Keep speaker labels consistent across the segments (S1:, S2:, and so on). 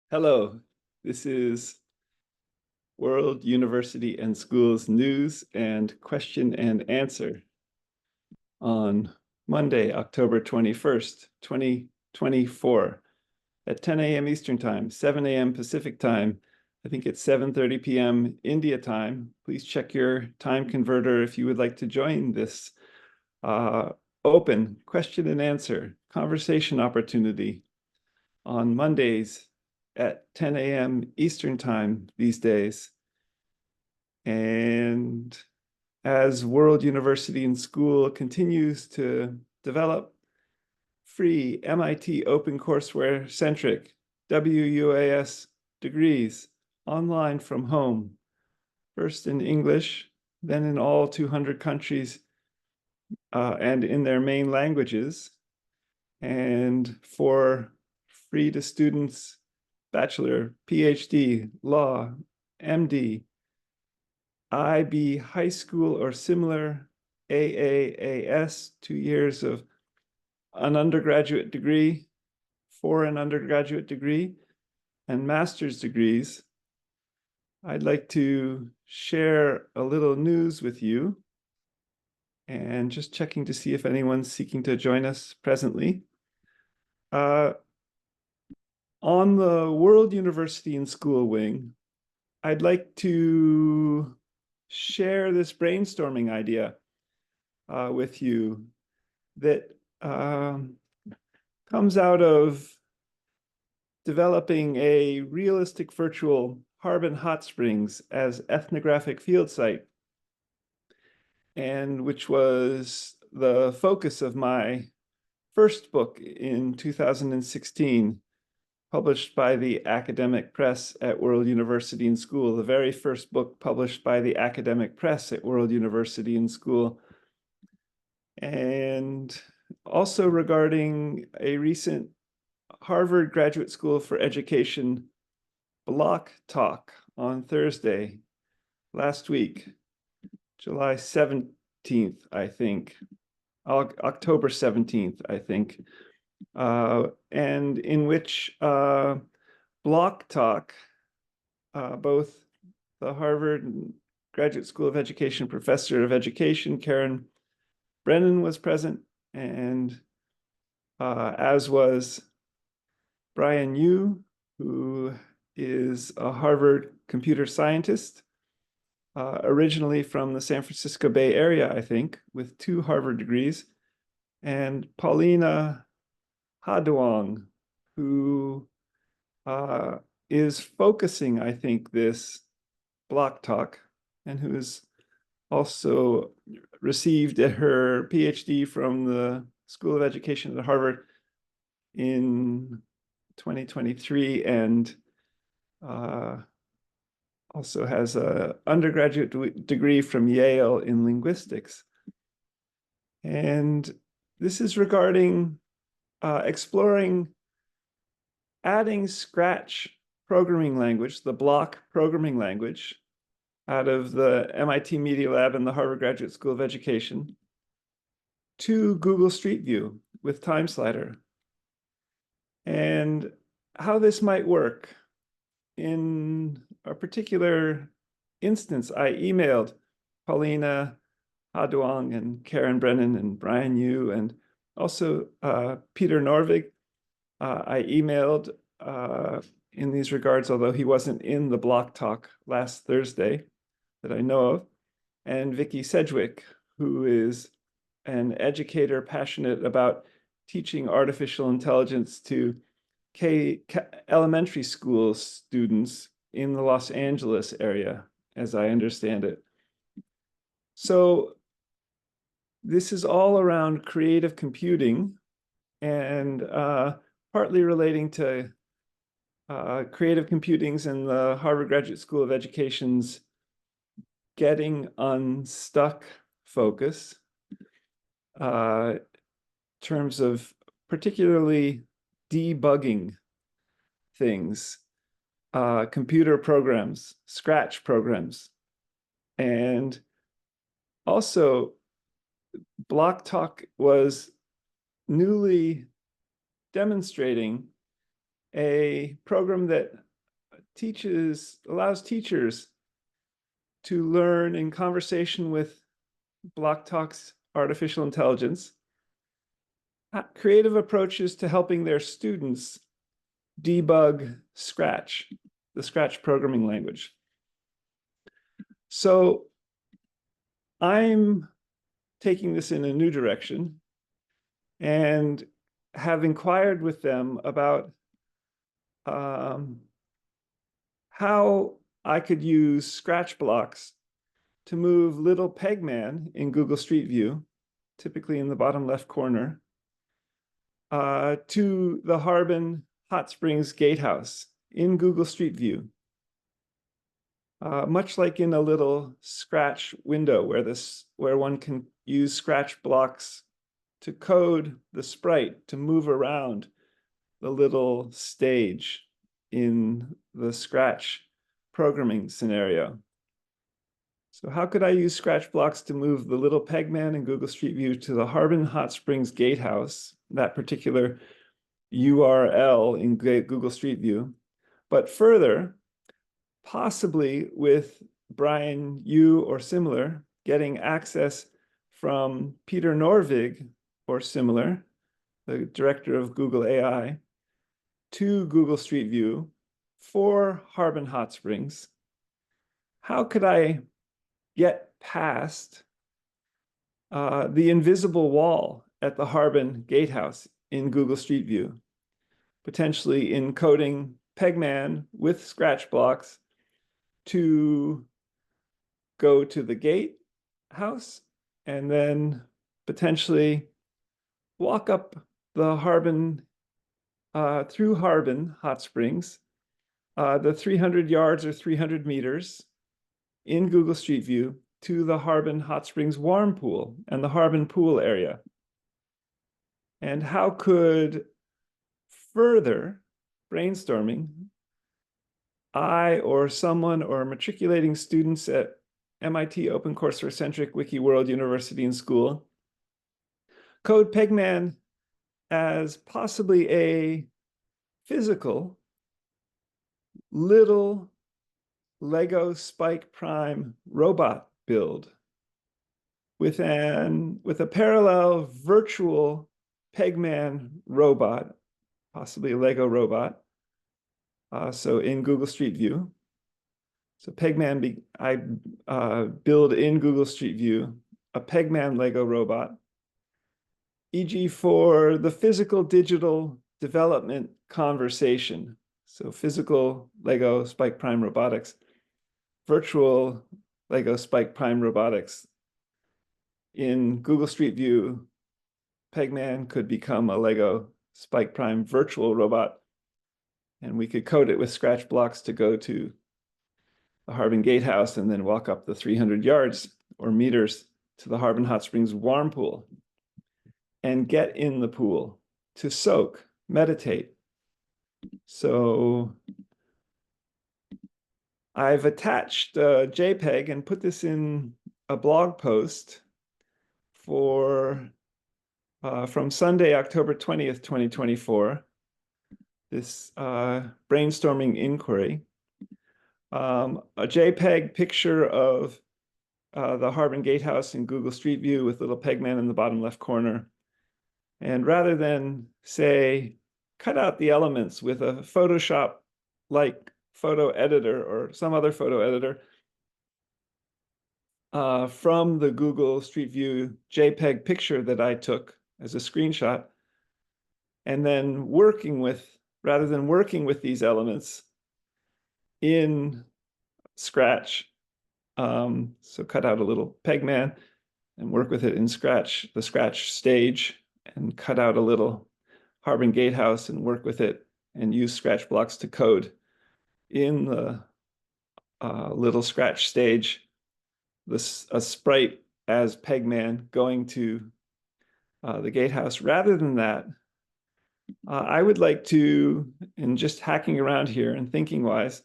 S1: Hello, this is World University and Schools News and Question and Answer on Monday, October 21st, 2024 at 10 a.m. Eastern Time, 7 a.m. Pacific Time. I think it's 7:30 p.m. India time. Please check your time converter if you would like to join this open question and answer conversation opportunity on Mondays at 10 a.m. Eastern Time these days. And as World University and School continues to develop free MIT OpenCourseWare centric WUAS degrees online from home, first in English, then in all 200 countries and in their main languages, and for free to students, bachelor, PhD, law, MD, IB high school or similar, AAAS, 2 years of an undergraduate degree, for an undergraduate degree, and master's degrees. I'd like to share a little news with you and just checking to see if anyone's seeking to join us presently. On the World University and School wing, I'd like to share this brainstorming idea with you that comes out of developing a realistic virtual Harbin Hot Springs as ethnographic field site, and which was the focus of my first book in 2016, published by the academic press at World University and School, the very first book published by the academic press at World University and School. And also regarding a recent Harvard Graduate School for Education block talk on Thursday last week, July 17th, I think, October 17th, I think, and in which block talk, both the Harvard Graduate School of Education professor of education, Karen Brennan, was present, and as was Brian Yu, who is a Harvard computer scientist, originally from the San Francisco Bay Area, I think, with 2 Harvard degrees, and Paulina Haduong, who is focusing, I think, this block talk, and who is also received her PhD from the School of Education at Harvard in 2023, and also has an undergraduate degree from Yale in linguistics. And this is regarding exploring adding Scratch programming language, the block programming language, out of the MIT Media Lab and the Harvard Graduate School of Education to Google Street View with Time Slider. And how this might work. In a particular instance, I emailed Paulina Haduong and Karen Brennan and Brian Yu and also Peter Norvig. I emailed in these regards, although he wasn't in the block talk last Thursday that I know of, and Vicky Sedgwick, who is an educator passionate about teaching artificial intelligence to elementary school students in the Los Angeles area, as I understand it. So this is all around creative computing and partly relating to creative computings and the Harvard Graduate School of Education's getting unstuck focus, terms of particularly debugging things, computer programs, Scratch programs, and also Block Talk was newly demonstrating a program that allows teachers to learn in conversation with BlockTalk's artificial intelligence, creative approaches to helping their students debug Scratch, the Scratch programming language. So I'm taking this in a new direction and have inquired with them about how I could use Scratch blocks to move little Pegman in Google Street View, typically in the bottom left corner, to the Harbin Hot Springs Gatehouse in Google Street View. Much like in a little Scratch window where one can use Scratch blocks to code the sprite to move around the little stage in the Scratch programming scenario. So how could I use Scratch blocks to move the little Pegman in Google Street View to the Harbin Hot Springs Gatehouse, that particular URL in Google Street View, but further, possibly with Brian Yu or similar, getting access from Peter Norvig or similar, the director of Google AI, to Google Street View for Harbin Hot Springs. How could I get past the invisible wall at the Harbin Gatehouse in Google Street View, potentially encoding Pegman with Scratch blocks to go to the gatehouse and then potentially walk up the Harbin, through Harbin Hot Springs, the 300 yards or 300 meters in Google Street View to the Harbin Hot Springs warm pool and the Harbin pool area. And how could further brainstorming, I or someone or matriculating students at MIT OpenCourseware Centric Wikiworld University and School code Pegman as possibly a physical little Lego Spike Prime robot build with a parallel virtual Pegman robot, possibly a Lego robot. So in Google Street View. So Pegman, I build in Google Street View a Pegman Lego robot, e.g. for the physical digital development conversation. So physical Lego Spike Prime robotics, virtual Lego Spike Prime robotics. In Google Street View, Pegman could become a Lego Spike Prime virtual robot, and we could code it with Scratch blocks to go to the Harbin Gatehouse and then walk up the 300 yards or meters to the Harbin Hot Springs warm pool and get in the pool to soak, meditate. So I've attached a JPEG and put this in a blog post for from Sunday, October 20th, 2024, this brainstorming inquiry. A JPEG picture of the Harbin Gatehouse in Google Street View with little Pegman in the bottom left corner. And rather than say, cut out the elements with a Photoshop-like photo editor or some other photo editor from the Google Street View JPEG picture that I took as a screenshot, and then rather than working with these elements in Scratch, so cut out a little Pegman and work with it in Scratch, the Scratch stage, and cut out a little Harbin Gatehouse and work with it and use Scratch blocks to code in the little Scratch stage, a sprite as Pegman going to the gatehouse. Rather than that, I would like to, in just hacking around here and thinking wise,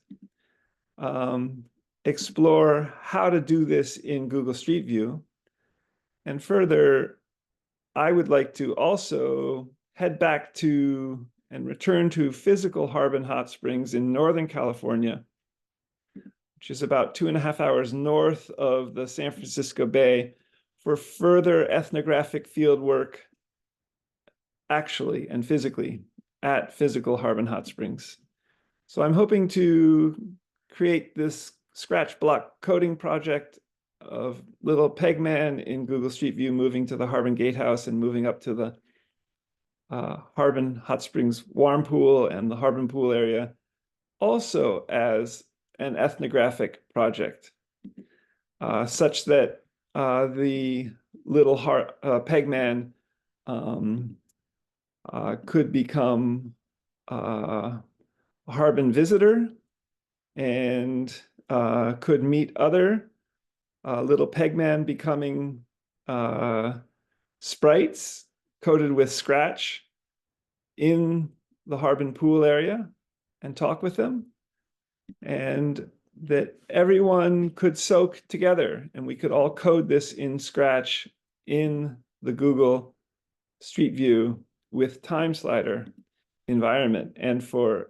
S1: explore how to do this in Google Street View. And further, I would like to also head back to and return to physical Harbin hot springs in Northern California, which is about 2.5 hours north of the San Francisco Bay, for further ethnographic field work, actually and physically, at physical Harbin hot springs. So I'm hoping to create this scratch block coding project of little Pegman in Google Street View moving to the Harbin Gatehouse and moving up to the Harbin Hot Springs warm pool and the Harbin Pool area, also as an ethnographic project, such that the little Pegman could become a Harbin visitor and could meet other little Pegman becoming sprites coated with scratch in the Harbin Pool area and talk with them, and that everyone could soak together and we could all code this in Scratch in the Google Street View with time slider environment. And for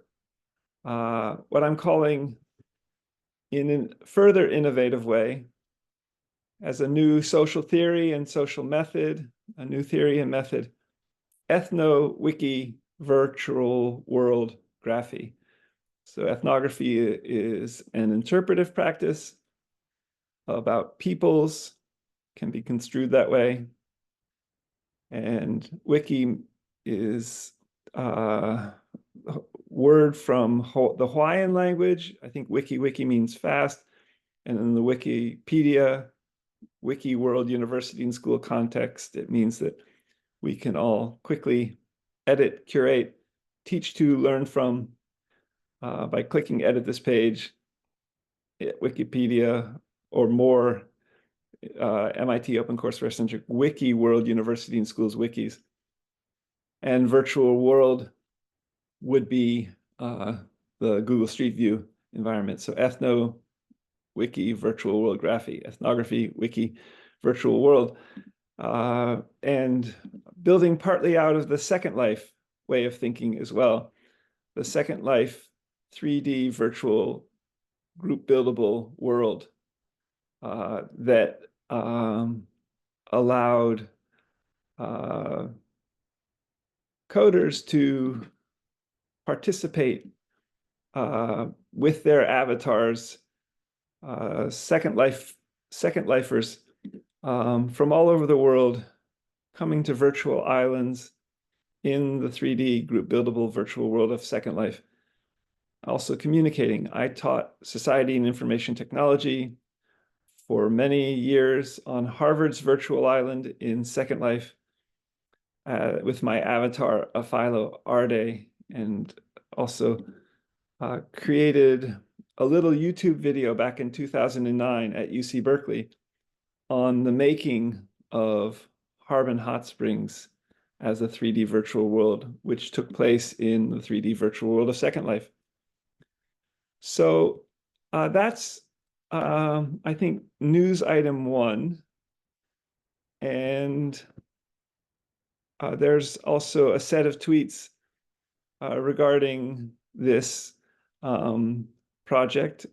S1: what I'm calling, in a further innovative way, as a new social theory and social method, a new theory and method, ethno-wiki virtual world graphy. So ethnography is an interpretive practice about peoples, can be construed that way. And wiki is a word from the Hawaiian language. I think wiki means fast. And in the Wikipedia, Wiki World University and School context, it means that we can all quickly edit, curate, teach to, learn from, by clicking edit this page at Wikipedia or more MIT OpenCourseware centric Wiki World University and Schools wikis. And virtual world would be the Google Street View environment. So ethno, wiki, virtual world graphy, ethnography, wiki, virtual world. And building partly out of the Second Life way of thinking as well. The Second Life 3D virtual group buildable world that allowed coders to participate with their avatars, Second Lifers from all over the world, coming to virtual islands in the 3D group buildable virtual world of Second Life. Also communicating. I taught society and information technology for many years on Harvard's virtual island in Second Life with my avatar, Afilo Arde, and also created a little YouTube video back in 2009 at UC Berkeley on the making of Harbin Hot Springs as a 3D virtual world, which took place in the 3D virtual world of Second Life. So that's, I think, news item 1. And there's also a set of tweets regarding this project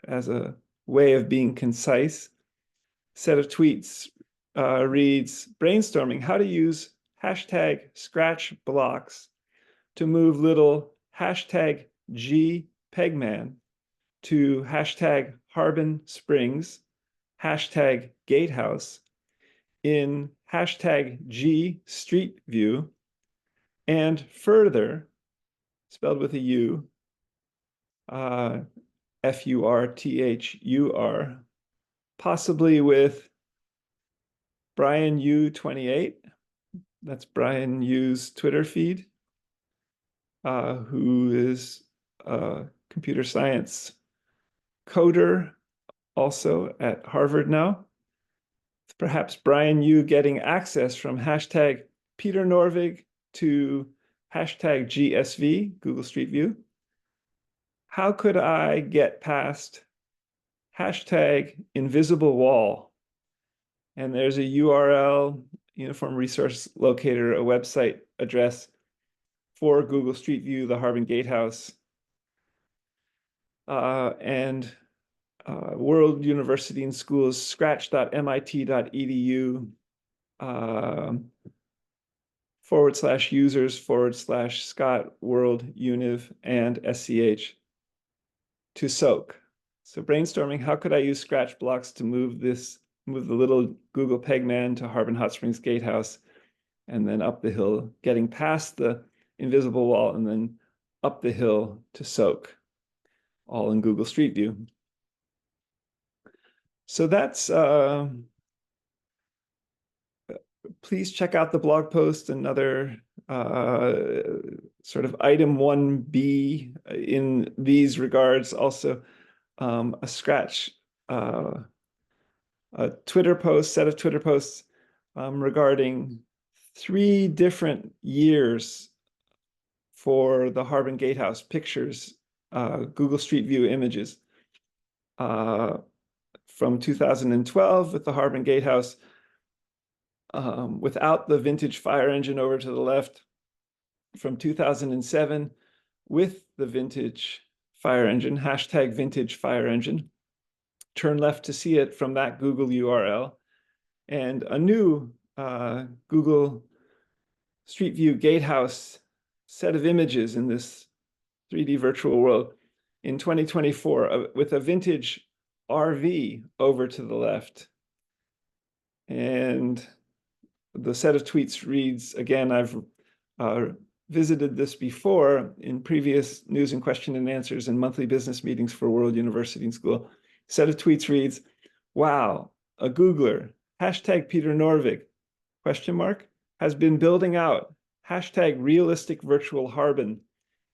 S1: as a way of being concise. Set of tweets reads, brainstorming how to use hashtag scratch blocks to move little hashtag GPegman to hashtag Harbin Springs, hashtag Gatehouse in hashtag G Street View, and further, spelled with a U, FURTHUR, possibly with Brian U28. That's Brian U's Twitter feed, who is a computer science coder also at Harvard now. Perhaps Brian Yu getting access from hashtag Peter Norvig to hashtag GSV, Google Street View. How could I get past hashtag invisible wall? And there's a URL, Uniform Resource Locator, a website address for Google Street View, the Harbin Gatehouse, and World University and Schools, scratch.mit.edu, /users/Scott World Univ and SCH to soak. So brainstorming, how could I use Scratch blocks to move the little Google Pegman to Harbin Hot Springs Gatehouse, and then up the hill, getting past the invisible wall and then up the hill to soak, all in Google Street View. So that's, please check out the blog post, another sort of item 1B in these regards. Also, a Scratch, a Twitter post, set of Twitter posts regarding 3 different years for the Harbin Gatehouse pictures, Google Street View images. From 2012 with the Harbin Gatehouse, without the vintage fire engine over to the left, from 2007 with the vintage fire engine, hashtag vintage fire engine. Turn left to see it from that Google URL, and a new Google Street View Gatehouse set of images in this 3D virtual world in 2024 with a vintage RV over to the left. And the set of tweets reads, again, I've visited this before in previous news and question and answers and monthly business meetings for World University and School. Set of tweets reads, wow, a Googler, hashtag Peter Norvig, question mark, has been building out hashtag realistic virtual Harbin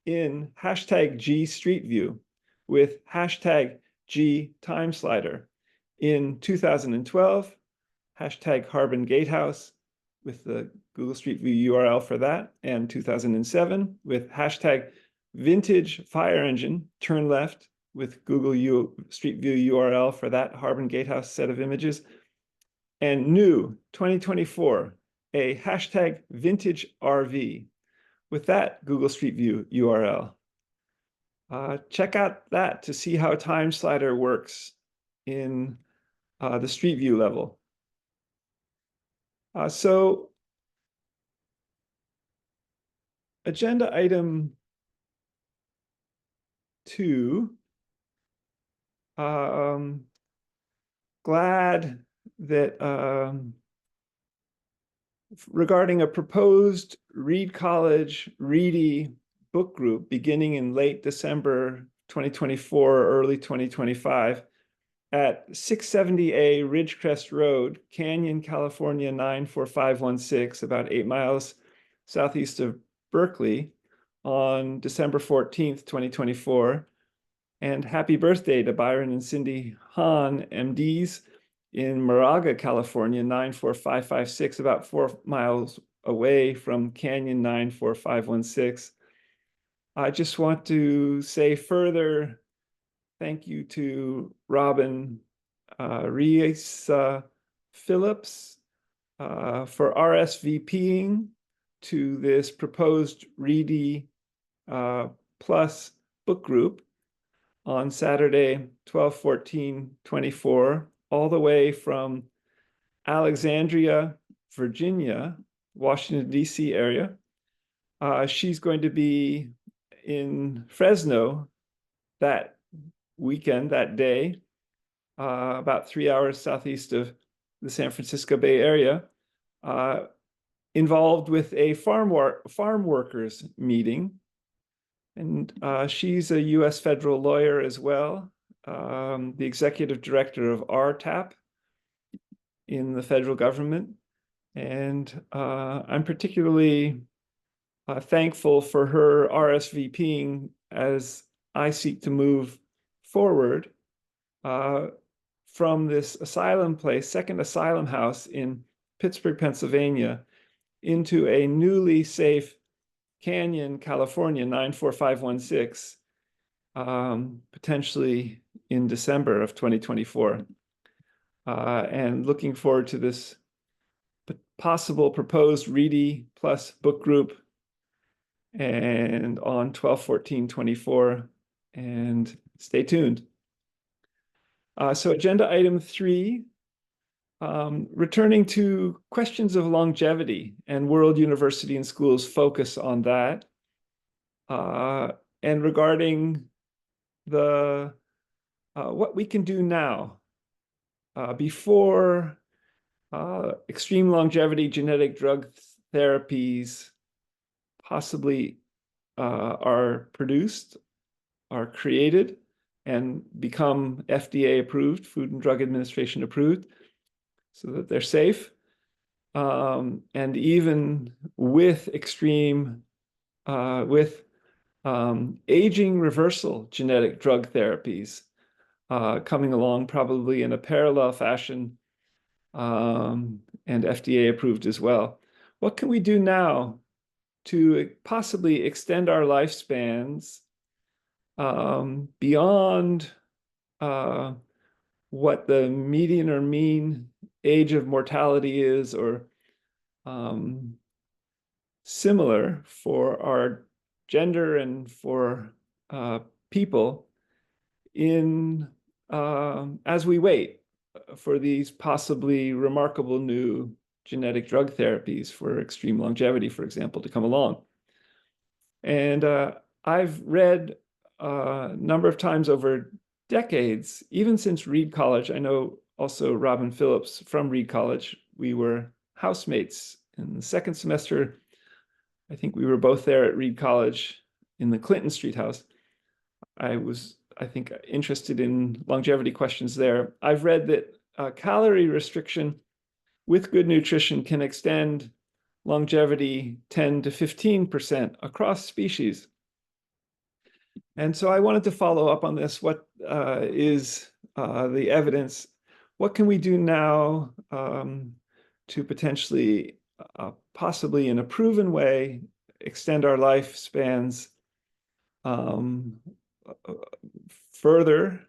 S1: in hashtag G Street View with hashtag G Time Slider in 2012, hashtag Harbin Gatehouse with the Google Street View URL for that, and 2007 with hashtag vintage fire engine, turn left with Google Street View URL for that Harbin Gatehouse set of images, and new 2024, a hashtag vintage RV with that Google Street View URL. Check out that to see how Time Slider works in the Street View level. So agenda item 2, glad that regarding a proposed Reed College Reedy book group beginning in late December 2024, early 2025 at 670A Ridgecrest Road, Canyon, California 94516, about 8 miles southeast of Berkeley, on December 14th, 2024. And happy birthday to Byron and Cindy Hahn, MDs, in Moraga, California 94556, about 4 miles away from Canyon 94516. I just want to say further thank you to Robin Rees Phillips for RSVPing to this proposed Reedy Plus book group on Saturday, 12/14/24, all the way from Alexandria, Virginia, Washington, D.C. area. She's going to be in Fresno that weekend, that day, about 3 hours southeast of the San Francisco Bay Area, involved with a farm workers meeting. And she's a U.S. federal lawyer as well, the executive director of RTAP in the federal government. And I'm particularly thankful for her RSVPing as I seek to move forward from this asylum place, second asylum house in Pittsburgh, Pennsylvania, into a newly safe Canyon, California 94516, potentially in December of 2024. And looking forward to this possible proposed Reedy Plus book group and on 12/14/24, and stay tuned. So agenda item 3, returning to questions of longevity, and World University and Schools focus on that. And regarding the what we can do now before extreme longevity genetic drug therapies possibly are produced, are created, and become FDA approved, Food and Drug Administration approved, so that they're safe. And even with extreme, aging reversal genetic drug therapies coming along probably in a parallel fashion, and FDA approved as well. What can we do now to possibly extend our lifespans beyond what the median or mean age of mortality is, or similar for our gender and for people in as we wait for these possibly remarkable new genetic drug therapies for extreme longevity, for example, to come along. And I've read a number of times over decades, even since Reed College. I know also Robin Phillips from Reed College. We were housemates in the second semester. I think we were both there at Reed College in the Clinton Street house. I was, I think, interested in longevity questions there. I've read that calorie restriction with good nutrition can extend longevity 10 to 15% across species. And so I wanted to follow up on this. What is the evidence? What can we do now to potentially, possibly in a proven way, extend our lifespans further?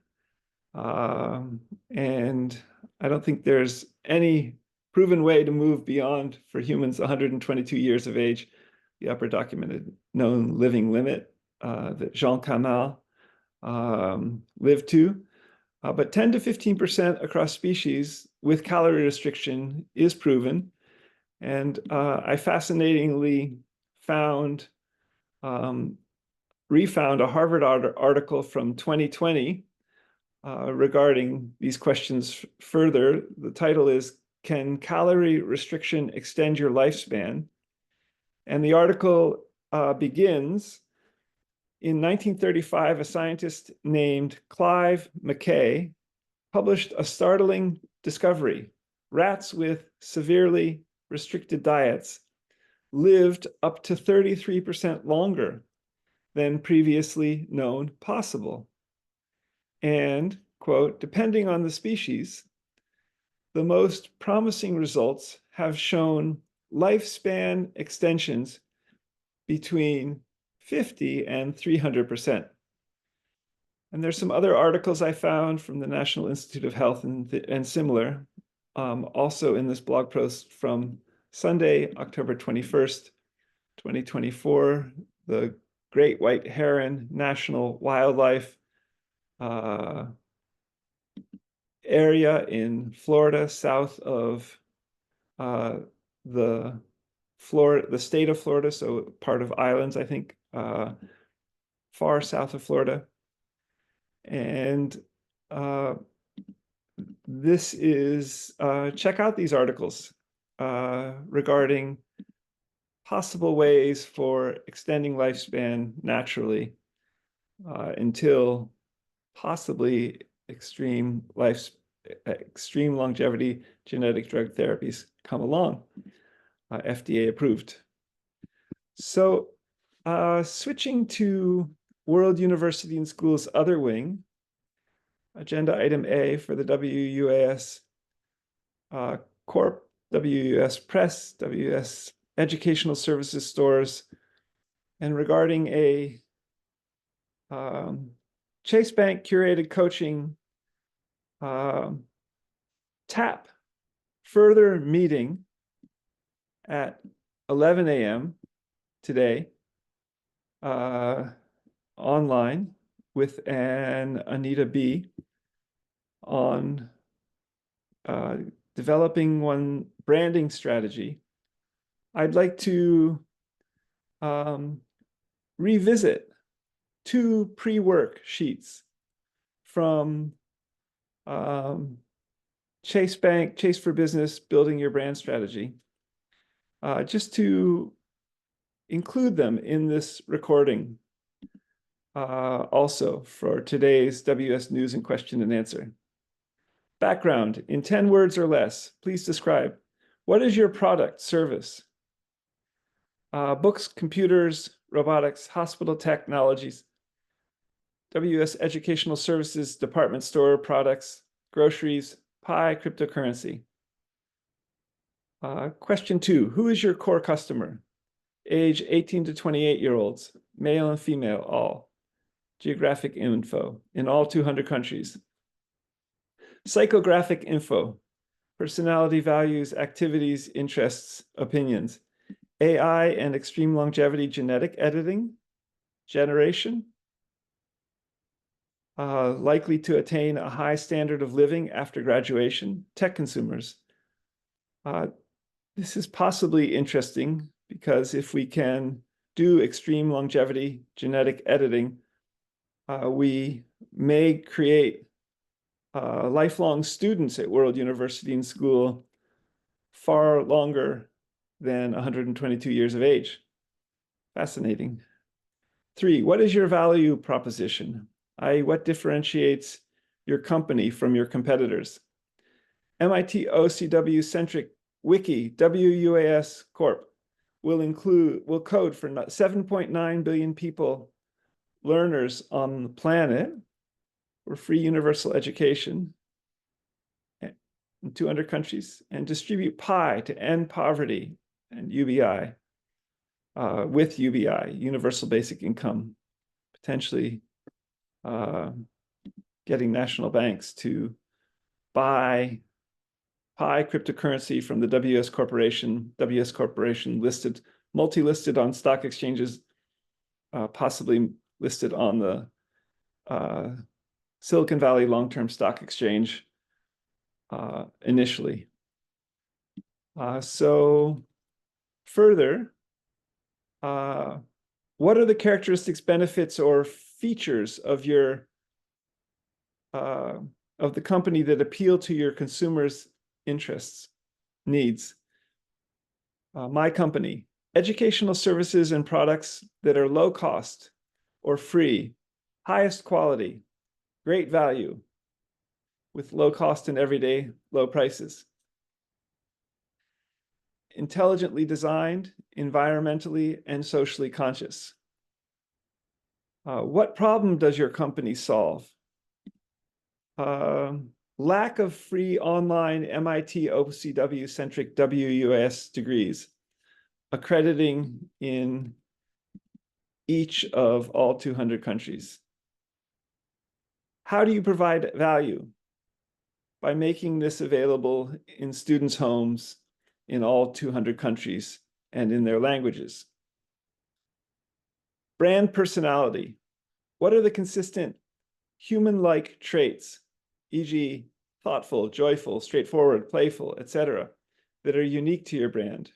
S1: And I don't think there's any proven way to move beyond, for humans, 122 years of age, the upper documented known living limit that Jean Camal lived to. But 10 to 15% across species with calorie restriction is proven. And I fascinatingly found, refound a Harvard article from 2020 regarding these questions further. The title is, "Can Calorie Restriction Extend Your Lifespan?" And the article begins, in 1935, a scientist named Clive McKay published a startling discovery. Rats with severely restricted diets lived up to 33% longer than previously known possible. And, quote, "depending on the species, the most promising results have shown lifespan extensions between 50 and 300%. And there's some other articles I found from the National Institute of Health and similar, also in this blog post from Sunday, October 21st, 2024, the Great White Heron National Wildlife area in Florida, south of the state of Florida, so part of islands, I think, far south of Florida. And this is, check out these articles regarding possible ways for extending lifespan naturally until possibly extreme longevity genetic drug therapies come along, FDA approved. So switching to World University and Schools other wing, agenda item A for the WUAS Corp, WUS Press, WUS Educational Services Stores, and regarding a Chase Bank curated coaching TAP further meeting at 11 a.m. today online with an Anita B on developing one branding strategy. I'd like to revisit 2 pre-work sheets from Chase Bank, Chase for Business, Building Your Brand Strategy, just to include them in this recording also for today's WS News and Question and Answer. Background, in 10 words or less, please describe. What is your product, service? Books, computers, robotics, hospital technologies, WS Educational Services, department store products, groceries, pie, cryptocurrency. Question 2, who is your core customer? Age 18 to 28-year-olds, male and female, all. Geographic info, in all 200 countries. Psychographic info, personality, values, activities, interests, opinions. AI and extreme longevity genetic editing, generation, likely to attain a high standard of living after graduation, tech consumers. This is possibly interesting because if we can do extreme longevity genetic editing, we may create lifelong students at World University and School far longer than 122 years of age. Fascinating. 3, what is your value proposition? What differentiates your company from your competitors? MIT OCW-centric Wiki WUAS Corp will code for 7.9 billion people, learners on the planet, for free universal education in 200 countries, and distribute Pi to end poverty and UBI, with UBI, universal basic income, potentially getting national banks to buy Pi cryptocurrency from the WS Corporation listed, multi-listed on stock exchanges, possibly listed on the Silicon Valley Long-Term Stock Exchange initially. So further, what are the characteristics, benefits, or features of your of the company that appeal to your consumers' interests, needs? My company, educational services and products that are low cost or free, highest quality, great value, with low cost and everyday low prices. Intelligently designed, environmentally and socially conscious. What problem does your company solve? Lack of free online MIT OCW-centric WUS degrees, accrediting in each of all 200 countries. How do you provide value? By making this available in students' homes in all 200 countries and in their languages. Brand personality. What are the consistent human-like traits, e.g., thoughtful, joyful, straightforward, playful, etc., that are unique to your brand?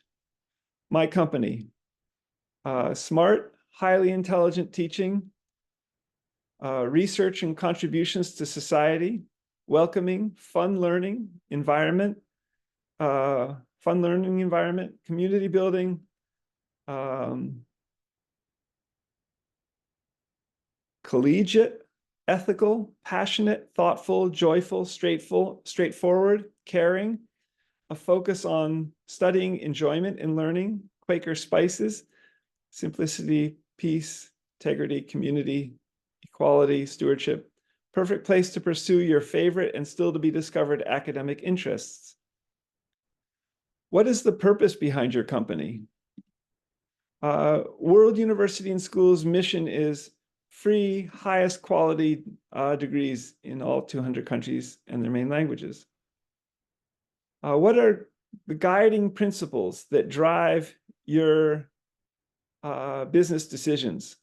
S1: My company, smart, highly intelligent teaching, research and contributions to society, welcoming, fun learning environment, community building, collegiate, ethical, passionate, thoughtful, joyful, straightforward, caring, a focus on studying, enjoyment, and learning, Quaker spices, simplicity, peace, integrity, community, equality, stewardship, perfect place to pursue your favorite and still to be discovered academic interests. What is the purpose behind your company? World University and School's mission is free, highest quality degrees in all 200 countries and their main languages. What are the guiding principles that drive your business decisions?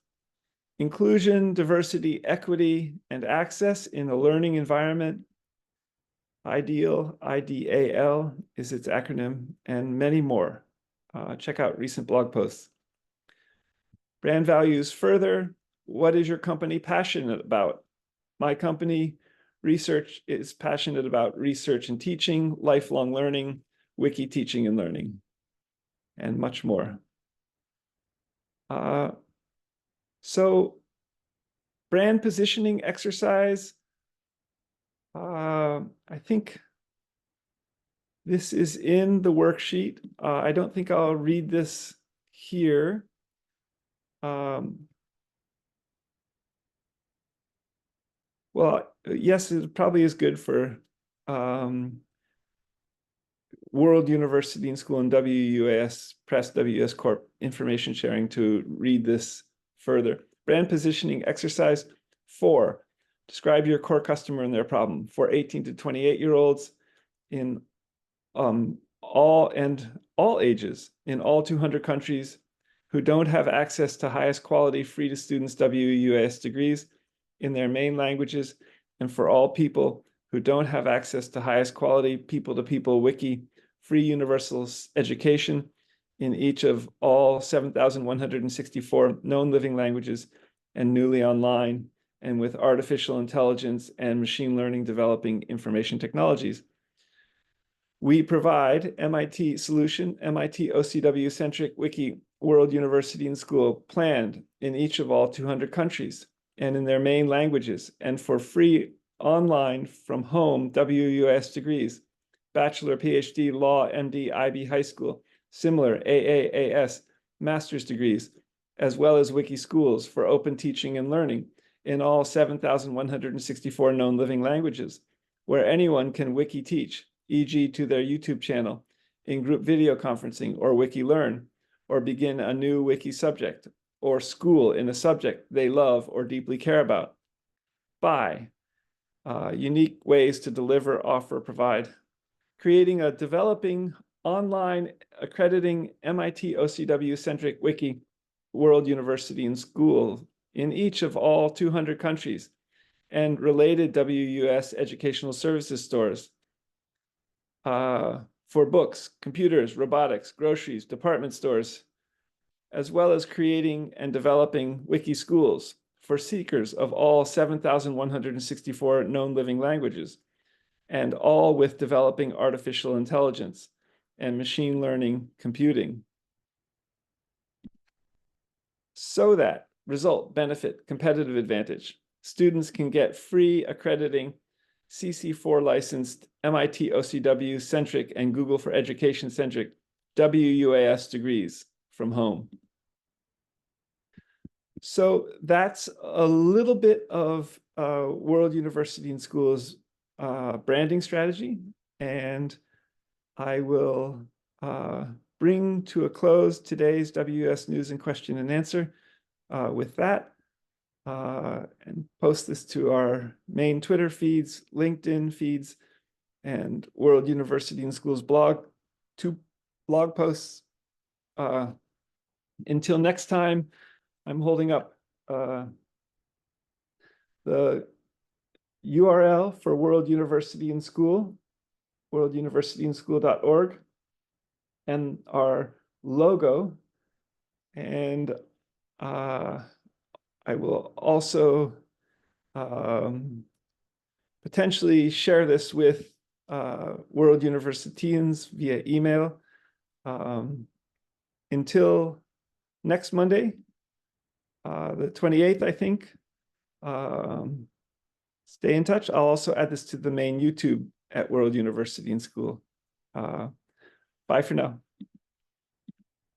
S1: inclusion, diversity, equity, and access in a learning environment. IDEAL, IDAL is its acronym, and many more. Check out recent blog posts. Brand values further. What is your company passionate about? My company research is passionate about research and teaching, lifelong learning, wiki teaching and learning, and much more. So brand positioning exercise, I think this is in the worksheet. I don't think I'll read this here. Well, yes, it probably is good for World University and School and WUAS Press, WUS Corp information sharing to read this further. Brand positioning exercise 4. Describe your core customer and their problem for 18 to 28-year-olds in all ages in all 200 countries who don't have access to highest quality free to students WUAS degrees in their main languages, and for all people who don't have access to highest quality people-to-people wiki free universal education in each of all 7,164 known living languages and newly online, and with artificial intelligence and machine learning developing information technologies. We provide MIT solution, MIT OCW-centric wiki World University and School planned in each of all 200 countries and in their main languages, and for free online from home WUS degrees, bachelor, PhD, law, MD, IB, high school, similar AAAS, master's degrees, as well as wiki schools for open teaching and learning in all 7,164 known living languages, where anyone can wiki teach, e.g. to their YouTube channel, in group video conferencing, or wiki learn, or begin a new wiki subject, or school in a subject they love or deeply care about. By unique ways to deliver, offer, provide. Creating a developing online accrediting MIT OCW-centric wiki World University and School in each of all 200 countries and related WUS educational services stores for books, computers, robotics, groceries, department stores, as well as creating and developing wiki schools for seekers of all 7,164 known living languages, and all with developing artificial intelligence and machine learning computing. So that result, benefit, competitive advantage. Students can get free accrediting CC4 licensed MIT OCW centric and Google for Education centric WUAS degrees from home. So that's a little bit of World University and School's branding strategy, and I will bring to a close today's WUS News and Question and Answer with that, and post this to our main Twitter feeds, LinkedIn feeds, and World University and School's blog, 2 blog posts. Until next time, I'm holding up the URL for World University and School, worlduniversityandschool.org, and our logo. And I will also potentially share this with World Universitians via email. Until next Monday, the 28th, I think. Stay in touch. I'll also add this to the main YouTube at World University and School. Bye for now.